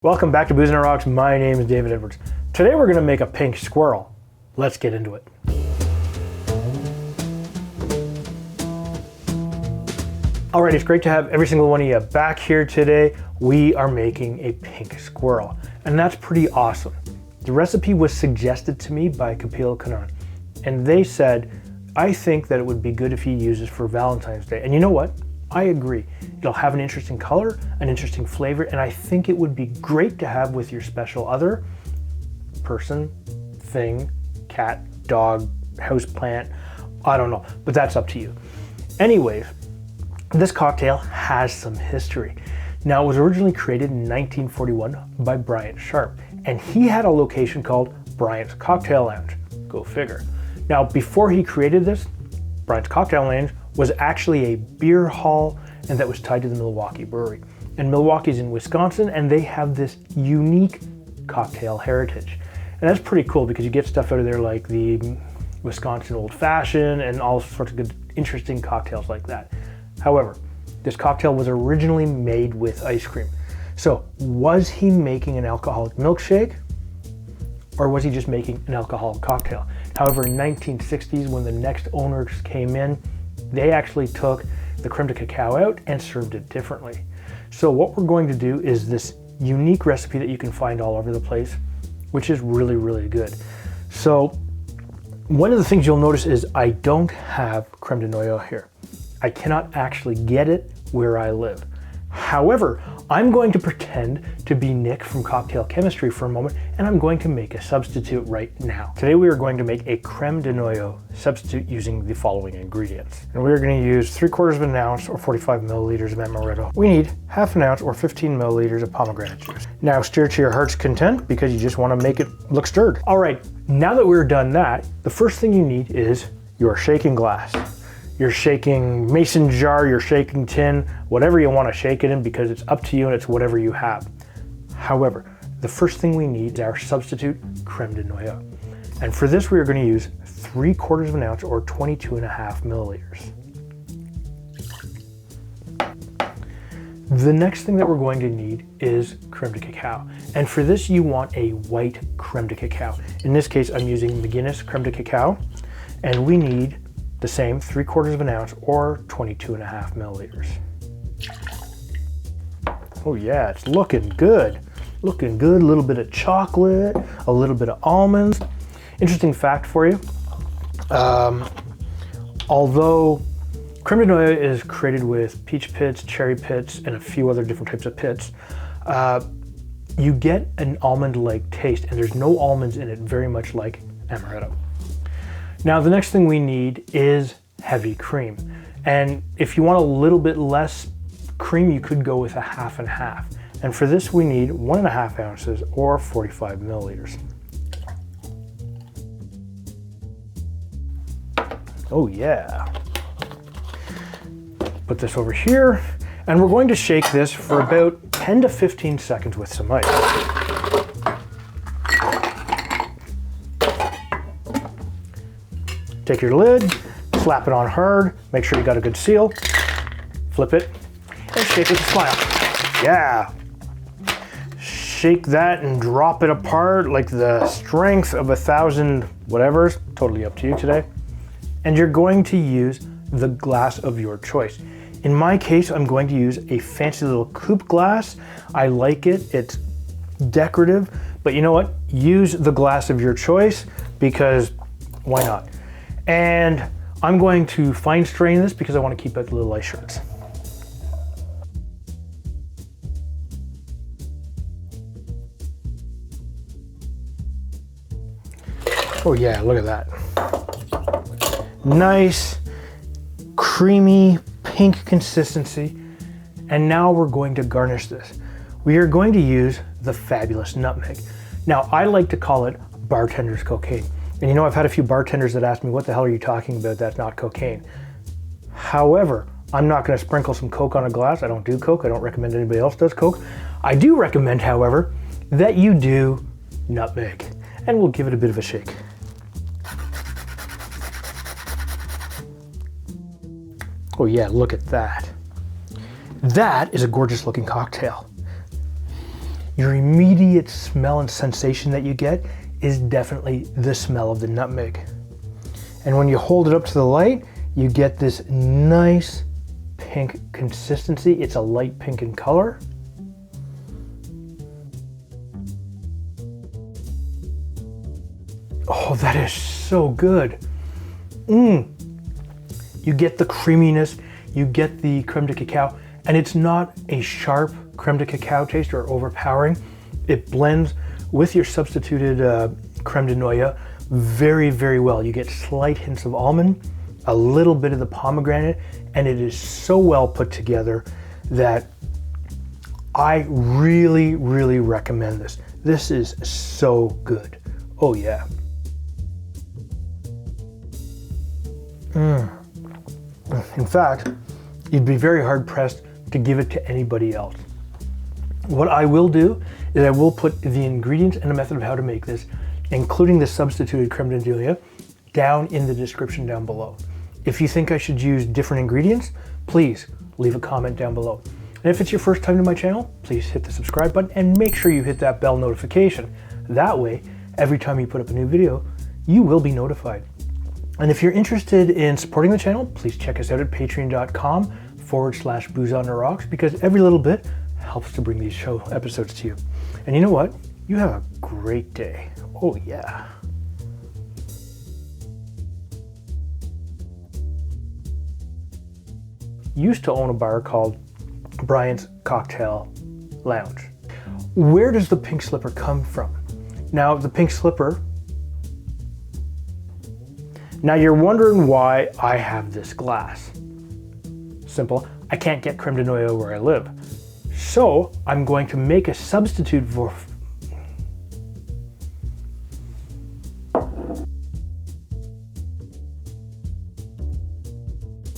Welcome back to Booze and Rocks. My name is David Edwards. Today we're going to make a pink squirrel. Let's get into it. Alright, it's great to have every single one of you back here today. We are making a pink squirrel, and that's pretty awesome. The recipe was suggested to me by Kapil Kanan, and they said, I think that it would be good if you use this for Valentine's Day. And you know what? I agree. It'll have an interesting color, an interesting flavor, and I think it would be great to have with your special other person, thing, cat, dog, houseplant, I don't know, but that's up to you. Anyways, this cocktail has some history. Now, it was originally created in 1941 by Bryant Sharp, and he had a location called Bryant's Cocktail Lounge. Go figure. Now, before he created this, Bryant's Cocktail Lounge was actually a beer hall, and that was tied to the Milwaukee Brewery. And Milwaukee's in Wisconsin, and they have this unique cocktail heritage. And that's pretty cool because you get stuff out of there like the Wisconsin Old Fashioned and all sorts of good, interesting cocktails like that. However, this cocktail was originally made with ice cream. So was he making an alcoholic milkshake, or was he just making an alcoholic cocktail? However, in 1960s, when the next owners came in, they actually took the creme de cacao out and served it differently. So what we're going to do is this unique recipe that you can find all over the place, which is really, really good. So one of the things you'll notice is I don't have creme de noyaux here. I cannot actually get it where I live. However, I'm going to pretend to be Nick from Cocktail Chemistry for a moment, and I'm going to make a substitute right now. Today we are going to make a creme de noyaux substitute using the following ingredients. And we are going to use 3/4 of an ounce or 45 milliliters of Amaretto. We need half an ounce or 15 milliliters of pomegranate juice. Now stir to your heart's content because you just want to make it look stirred. All right, now that we're done that, the first thing you need is your shaking glass. You're shaking mason jar, you're shaking tin, whatever you want to shake it in, because it's up to you and it's whatever you have. However, the first thing we need is our substitute creme de noyaux. And for this, we are going to use 3/4 of an ounce or 22.5 milliliters. The next thing that we're going to need is creme de cacao. And for this, you want a white creme de cacao. In this case, I'm using McGuinness creme de cacao, and we need the same 3/4 of an ounce or 22.5 milliliters. Oh yeah, it's looking good. Looking good, a little bit of chocolate, a little bit of almonds. Interesting fact for you. Although creme de noyaux is created with peach pits, cherry pits, and a few other different types of pits, you get an almond-like taste, and there's no almonds in it, very much like Amaretto. Now, the next thing we need is heavy cream. And if you want a little bit less cream, you could go with a half and half. And for this, we need 1.5 ounces or 45 milliliters. Oh yeah. Put this over here, and we're going to shake this for about 10 to 15 seconds with some ice. Take your lid, slap it on hard, make sure you got a good seal, flip it, and shake with a smile. Yeah. Shake that and drop it apart like the strength of 1,000 whatever's, totally up to you today. And you're going to use the glass of your choice. In my case, I'm going to use a fancy little coupe glass. I like it, it's decorative, but you know what? Use the glass of your choice because why not? And I'm going to fine strain this because I want to keep out the little ice shards. Oh yeah, look at that. Nice, creamy, pink consistency. And now we're going to garnish this. We are going to use the fabulous nutmeg. Now, I like to call it bartender's cocaine. And you know, I've had a few bartenders that ask me, what the hell are you talking about? That's not cocaine. However, I'm not going to sprinkle some Coke on a glass. I don't do Coke. I don't recommend anybody else does Coke. I do recommend, however, that you do nutmeg. And we'll give it a bit of a shake. Oh yeah, look at that. That is a gorgeous looking cocktail. your immediate smell and sensation that you get is definitely the smell of the nutmeg. And when you hold it up to the light, you get this nice pink consistency. It's a light pink in color. Oh, that is so good. You get the creaminess, you get the creme de cacao, and it's not a sharp creme de cacao taste or overpowering. It blends with your substituted creme de Noyaux very, very well. You get slight hints of almond, a little bit of the pomegranate, and it is so well put together that I really, really recommend this. This is so good. Oh yeah. In fact, you'd be very hard pressed to give it to anybody else. What I will do is I will put the ingredients and the method of how to make this, including the substituted creme de Noyaux, down in the description down below. If you think I should use different ingredients, please leave a comment down below. And if it's your first time to my channel, please hit the subscribe button and make sure you hit that bell notification. That way, every time you put up a new video, you will be notified. And if you're interested in supporting the channel, please check us out at patreon.com/booze on the rocks, because every little bit helps to bring these show episodes to you. And you know what? You have a great day. Oh yeah. Used to own a bar called Bryant's Cocktail Lounge. Where does the pink slipper come from? Now, the pink slipper, now you're wondering why I have this glass. Simple, I can't get creme de Noyaux where I live. So I'm going to make a substitute for